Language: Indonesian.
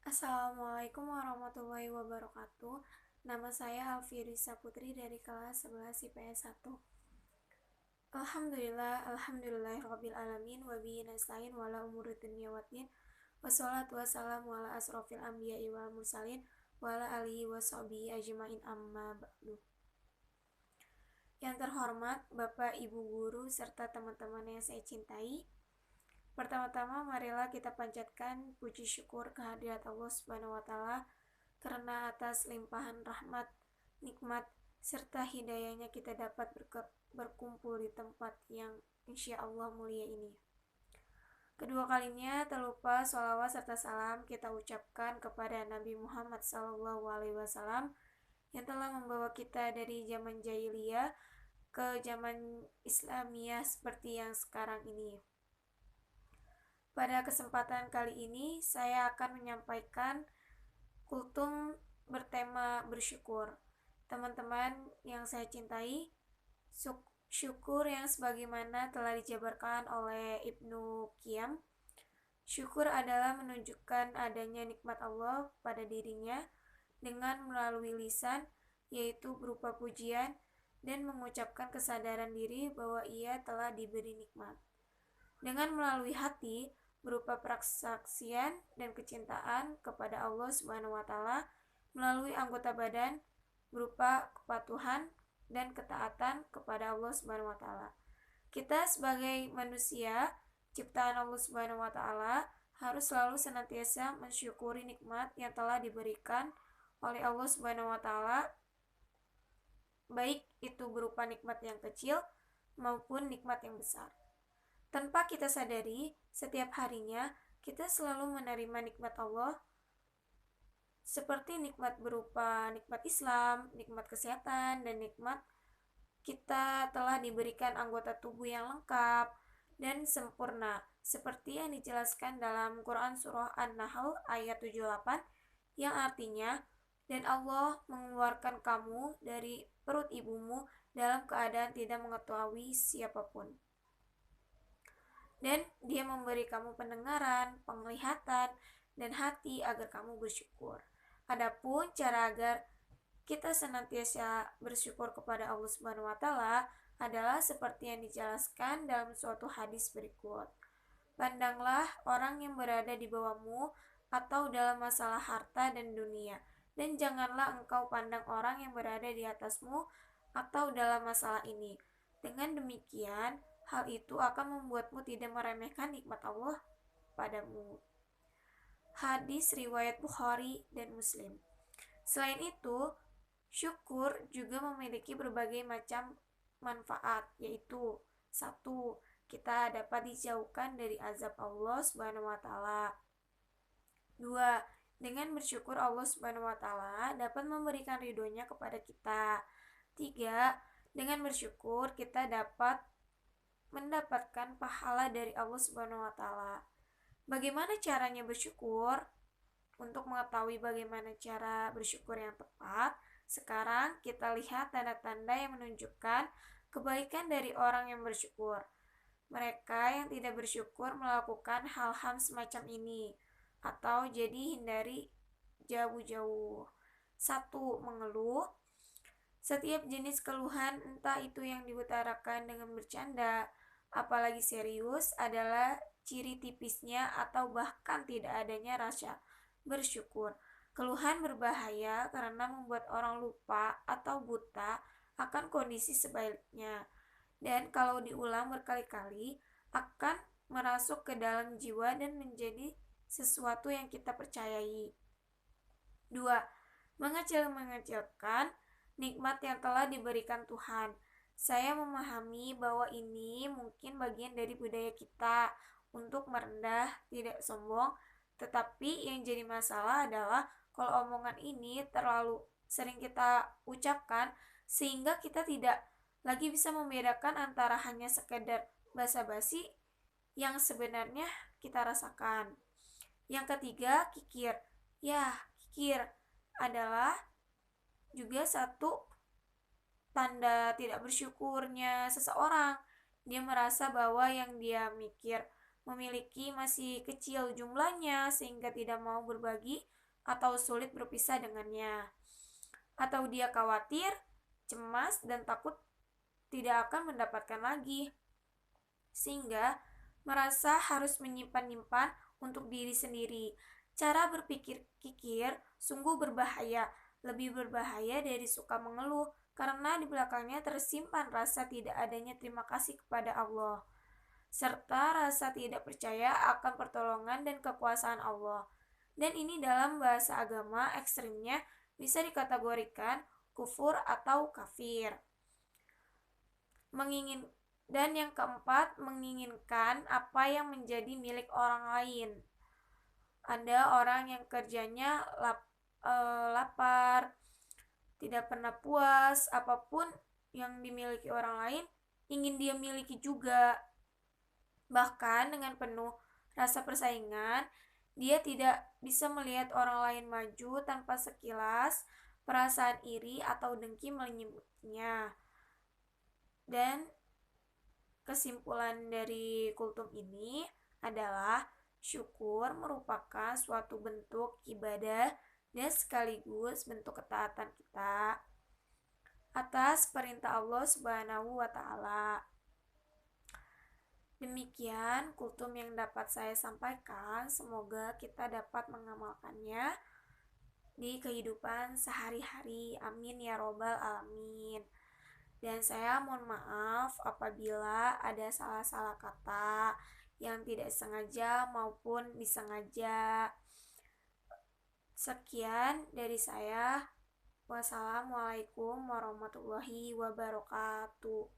Assalamualaikum warahmatullahi wabarakatuh. Nama saya Alfirisa Putri dari kelas 11 IPS 1. Alhamdulillahirabbil alamin wa bihi nasta'in wa la umuri dunya waddin. Wassalatu wassalamu ala asrofil anbiya'i wal mursalin wa ala alihi wa sahbihi ajmain amma ba'du. Yang terhormat Bapak Ibu guru serta teman-teman yang saya cintai, pertama-tama marilah kita panjatkan puji syukur kehadirat Allah Subhanahu wa taala karena atas limpahan rahmat, nikmat serta hidayahnya kita dapat berkumpul di tempat yang insya Allah mulia ini. Kedua kalinya terlupa sholawat serta salam kita ucapkan kepada Nabi Muhammad SAW yang telah membawa kita dari zaman jahiliyah ke zaman Islamiyah seperti yang sekarang ini. Pada kesempatan kali ini saya akan menyampaikan kultum bertema bersyukur. Teman-teman yang saya cintai, syukur yang sebagaimana telah dijabarkan oleh Ibnu Qiyam, syukur adalah menunjukkan adanya nikmat Allah pada dirinya dengan melalui lisan, yaitu berupa pujian, dan mengucapkan kesadaran diri bahwa ia telah diberi nikmat. Dengan melalui hati, berupa persaksian dan kecintaan kepada Allah Subhanahu wa taala, melalui anggota badan berupa kepatuhan dan ketaatan kepada Allah Subhanahu wa taala. Kita sebagai manusia ciptaan Allah Subhanahu wa taala harus selalu senantiasa mensyukuri nikmat yang telah diberikan oleh Allah Subhanahu wa taala, baik itu berupa nikmat yang kecil maupun nikmat yang besar. Tanpa kita sadari, setiap harinya kita selalu menerima nikmat Allah, seperti nikmat berupa nikmat Islam, nikmat kesehatan, dan nikmat kita telah diberikan anggota tubuh yang lengkap dan sempurna, seperti yang dijelaskan dalam Quran Surah An-Nahl ayat 78, yang artinya, dan Allah mengeluarkan kamu dari perut ibumu dalam keadaan tidak mengetahui siapapun. Dan dia memberi kamu pendengaran, penglihatan, dan hati agar kamu bersyukur. Adapun cara agar kita senantiasa bersyukur kepada Allah Subhanahu wa taala adalah seperti yang dijelaskan dalam suatu hadis berikut. Pandanglah orang yang berada di bawahmu atau dalam masalah harta dan dunia, dan janganlah engkau pandang orang yang berada di atasmu atau dalam masalah ini. Dengan demikian, hal itu akan membuatmu tidak meremehkan nikmat Allah padamu. Hadis riwayat Bukhari dan Muslim. Selain itu, syukur juga memiliki berbagai macam manfaat, yaitu 1. Kita dapat dijauhkan dari azab Allah Subhanahu wa taala. 2. Dengan bersyukur Allah Subhanahu wa taala dapat memberikan ridhonya kepada kita. 3. Dengan bersyukur kita dapat mendapatkan pahala dari Allah Subhanahu wa taala. Bagaimana caranya bersyukur? Untuk mengetahui bagaimana cara bersyukur yang tepat, sekarang kita lihat tanda-tanda yang menunjukkan kebaikan dari orang yang bersyukur. Mereka yang tidak bersyukur melakukan hal-hal semacam ini, atau jadi hindari jauh-jauh. 1. Mengeluh. Setiap jenis keluhan, entah itu yang diutarakan dengan bercanda, apalagi serius, adalah ciri tipisnya atau bahkan tidak adanya rasa bersyukur. Keluhan berbahaya karena membuat orang lupa atau buta akan kondisi sebaliknya. Dan kalau diulang berkali-kali, akan merasuk ke dalam jiwa dan menjadi sesuatu yang kita percayai. 2. Mengecil-mengecilkan nikmat yang telah diberikan Tuhan. Saya memahami bahwa ini mungkin bagian dari budaya kita untuk merendah, tidak sombong, tetapi yang jadi masalah adalah kalau omongan ini terlalu sering kita ucapkan sehingga kita tidak lagi bisa membedakan antara hanya sekedar basa-basi yang sebenarnya kita rasakan. Yang ketiga, kikir. Kikir adalah juga satu tanda tidak bersyukurnya seseorang. Dia merasa bahwa yang dia mikir memiliki masih kecil jumlahnya sehingga tidak mau berbagi atau sulit berpisah dengannya. Atau dia khawatir, cemas, dan takut tidak akan mendapatkan lagi. Sehingga merasa harus menyimpan-nyimpan untuk diri sendiri. Cara berpikir kikir sungguh berbahaya, lebih berbahaya dari suka mengeluh, karena di belakangnya tersimpan rasa tidak adanya terima kasih kepada Allah, serta rasa tidak percaya akan pertolongan dan kekuasaan Allah. Dan ini dalam bahasa agama ekstrimnya bisa dikategorikan kufur atau kafir. Dan yang keempat, menginginkan apa yang menjadi milik orang lain. Ada orang yang kerjanya lapar, tidak pernah puas, apapun yang dimiliki orang lain ingin dia miliki juga. Bahkan dengan penuh rasa persaingan, dia tidak bisa melihat orang lain maju tanpa sekilas perasaan iri atau dengki menyelimutinya. Dan kesimpulan dari kultum ini adalah syukur merupakan suatu bentuk ibadah dan sekaligus bentuk ketaatan kita atas perintah Allah Subhanahu wa Ta'ala. Demikian kultum yang dapat saya sampaikan. Semoga kita dapat mengamalkannya di kehidupan sehari-hari. Amin ya robbal alamin. Dan saya mohon maaf apabila ada salah-salah kata yang tidak sengaja maupun disengaja. Sekian dari saya. Wassalamualaikum warahmatullahi wabarakatuh.